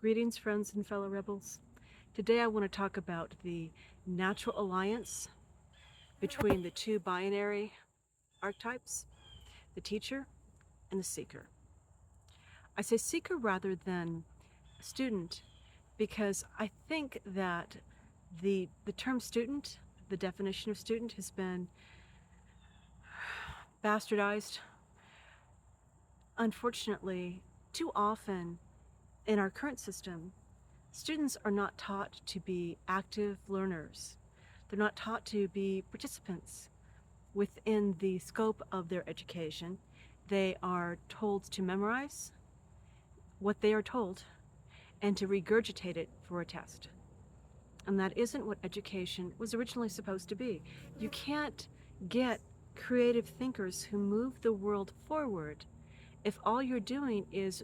Greetings, friends and fellow rebels. Today I want to talk about the natural alliance between the two binary archetypes, the teacher and the seeker. I say seeker rather than student because I think that the term student, the definition of student, has been bastardized. Unfortunately, too often in our current system, students are not taught to be active learners. They're not taught to be participants within the scope of their education. They are told to memorize what they are told and to regurgitate it for a test. And that isn't what education was originally supposed to be. You can't get creative thinkers who move the world forward if all you're doing is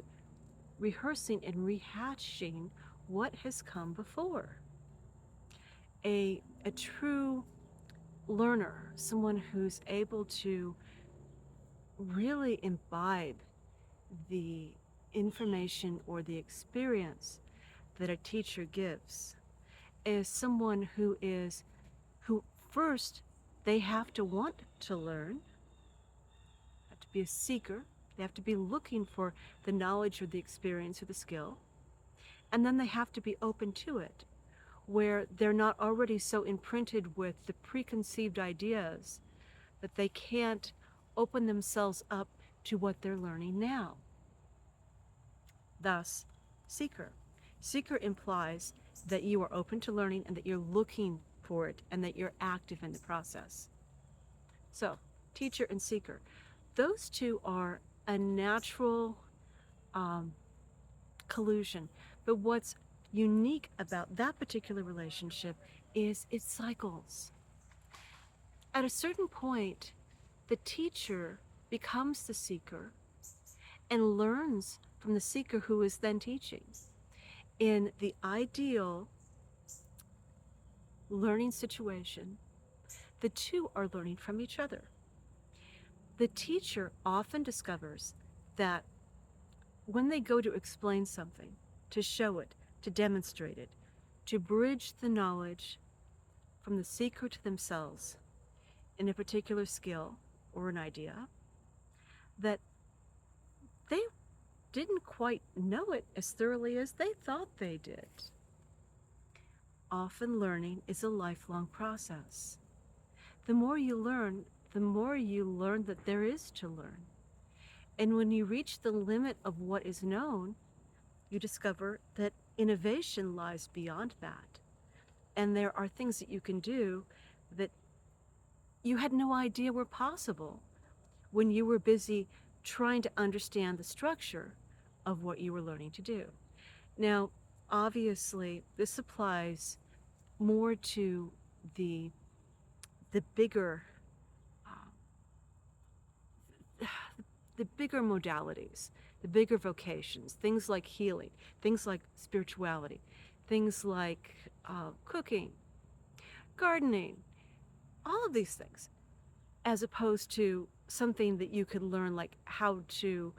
rehearsing and rehashing what has come before. A true learner, someone who's able to really imbibe the information or the experience that a teacher gives, is someone who first, they have to want to learn, have to be a seeker, they have to be looking for the knowledge or the experience or the skill, and then they have to be open to it, where they're not already so imprinted with the preconceived ideas that they can't open themselves up to what they're learning now. Thus, seeker. Seeker implies that you are open to learning and that you're looking for it and that you're active in the process. So, teacher and seeker. Those two are a natural collusion. But what's unique about that particular relationship is it cycles. At a certain point, the teacher becomes the seeker and learns from the seeker who is then teaching. In the ideal learning situation, the two are learning from each other. The teacher often discovers that when they go to explain something, to show it, to demonstrate it, to bridge the knowledge from the seeker to themselves in a particular skill or an idea, that they didn't quite know it as thoroughly as they thought they did. Often learning is a lifelong process. The more you learn that there is to learn. And when you reach the limit of what is known, you discover that innovation lies beyond that. And there are things that you can do that you had no idea were possible when you were busy trying to understand the structure of what you were learning to do. Now, obviously, this applies more to the bigger the bigger modalities, the bigger vocations, things like healing, things like spirituality, things like cooking, gardening, all of these things, as opposed to something that you could learn, like how to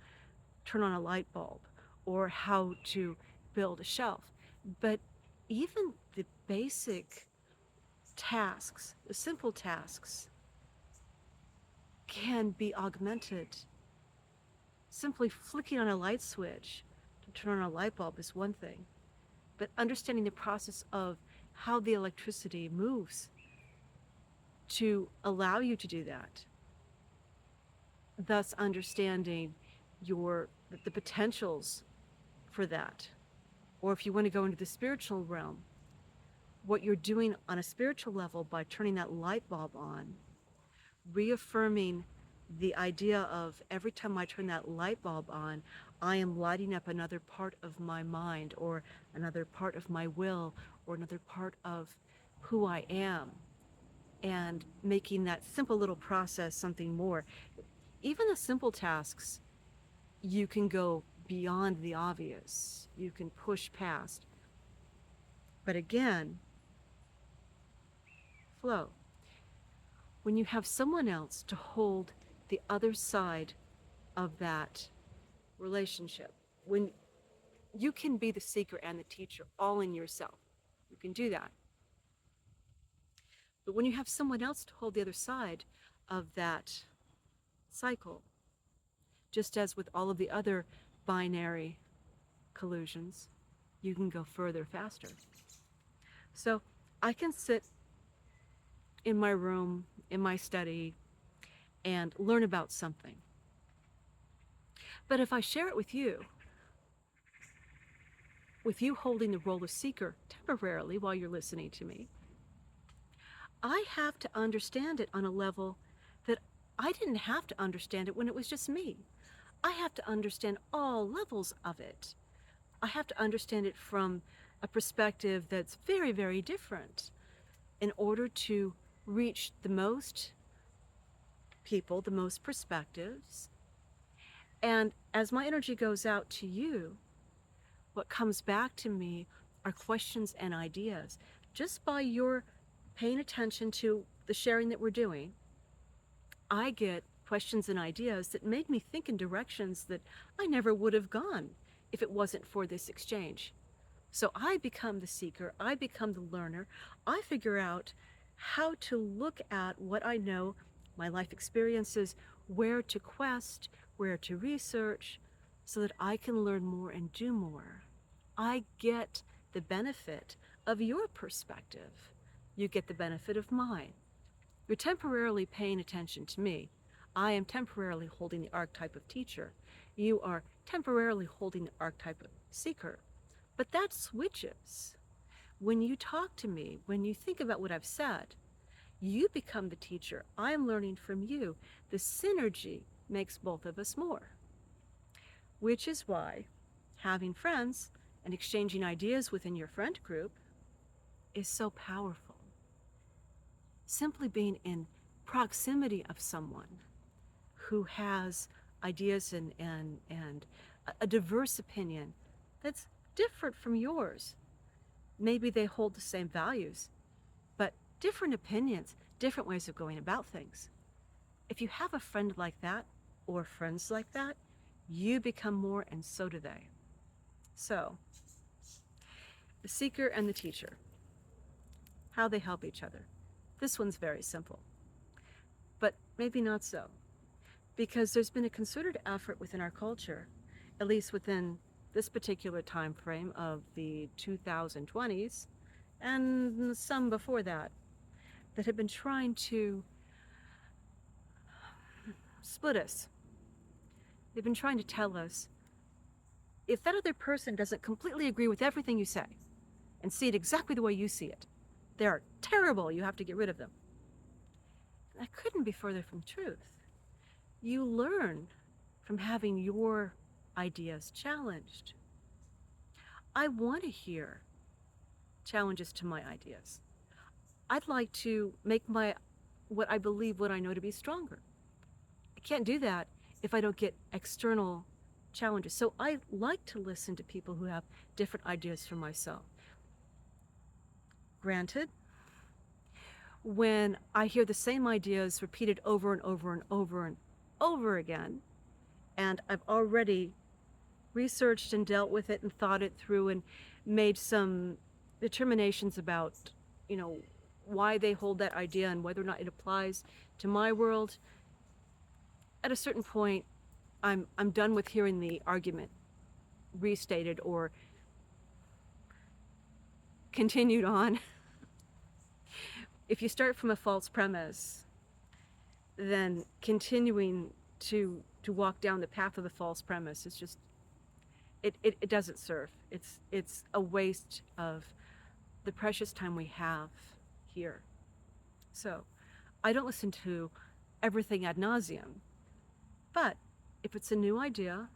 turn on a light bulb or how to build a shelf. But even the basic tasks, the simple tasks, can be augmented. Simply flicking on a light switch to turn on a light bulb is one thing, but understanding the process of how the electricity moves to allow you to do that, thus understanding the potentials for that. Or if you want to go into the spiritual realm, what you're doing on a spiritual level by turning that light bulb on, reaffirming the idea of every time I turn that light bulb on, I am lighting up another part of my mind or another part of my will or another part of who I am, and making that simple little process something more. Even the simple tasks, you can go beyond the obvious. You can push past. But again, flow. When you have someone else to hold the other side of that relationship, when You can be the seeker and the teacher all in yourself. You can do that. But when you have someone else to hold the other side of that cycle, just as with all of the other binary collusions, you can go further faster. So I can sit in my room, in my study, and learn about something. But if I share it with you holding the role of seeker temporarily while you're listening to me, I have to understand it on a level that I didn't have to understand it when it was just me. I have to understand all levels of it. I have to understand it from a perspective that's very, very different in order to reach the most people, the most perspectives. And as my energy goes out to you, what comes back to me are questions and ideas. Just by your paying attention to the sharing that we're doing, I get questions and ideas that make me think in directions that I never would have gone if it wasn't for this exchange. So I become the seeker, I become the learner, I figure out how to look at what I know, my life experiences, where to quest, where to research, so that I can learn more and do more. I get the benefit of your perspective. You get the benefit of mine. You're temporarily paying attention to me. I am temporarily holding the archetype of teacher. You are temporarily holding the archetype of seeker. But that switches. When you talk to me, when you think about what I've said, you become the teacher. I am learning from you. The synergy makes both of us more. Which is why having friends and exchanging ideas within your friend group is so powerful. Simply being in proximity of someone who has ideas and a diverse opinion that's different from yours. Maybe they hold the same values, but different opinions, different ways of going about things. If you have a friend like that, or friends like that, you become more, and so do they. So, the seeker and the teacher, how they help each other. This one's very simple, but maybe not so, because there's been a concerted effort within our culture, at least within this particular time frame of the 2020s, and some before that, that have been trying to split us. They've been trying to tell us, if that other person doesn't completely agree with everything you say and see it exactly the way you see it, they're terrible, you have to get rid of them. That couldn't be further from the truth. You learn from having your ideas challenged. I want to hear challenges to my ideas. I'd like to make what I believe, what I know to be stronger. I can't do that if I don't get external challenges. So I like to listen to people who have different ideas from myself. Granted, when I hear the same ideas repeated over and over and over and over again, and I've already researched and dealt with it and thought it through and made some determinations about, why they hold that idea and whether or not it applies to my world, at a certain point, I'm done with hearing the argument restated or continued on. If you start from a false premise, then continuing to walk down the path of the false premise is just, it doesn't serve. It's a waste of the precious time we have here. So I don't listen to everything ad nauseum, but if it's a new idea,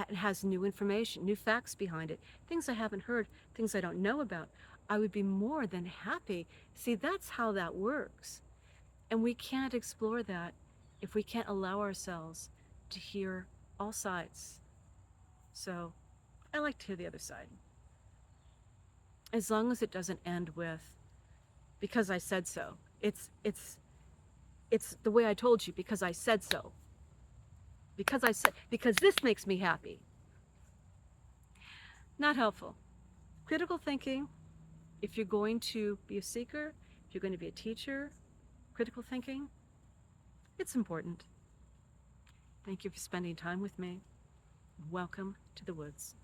it has new information, new facts behind it, things I haven't heard, things I don't know about, I would be more than happy. See, that's how that works. And we can't explore that if we can't allow ourselves to hear all sides. So I like to hear the other side. As long as it doesn't end with, because I said so. It's the way I told you, because I said so. Because this makes me happy. Not helpful. Critical thinking, if you're going to be a seeker, if you're going to be a teacher, critical thinking, it's important. Thank you for spending time with me. Welcome to the woods.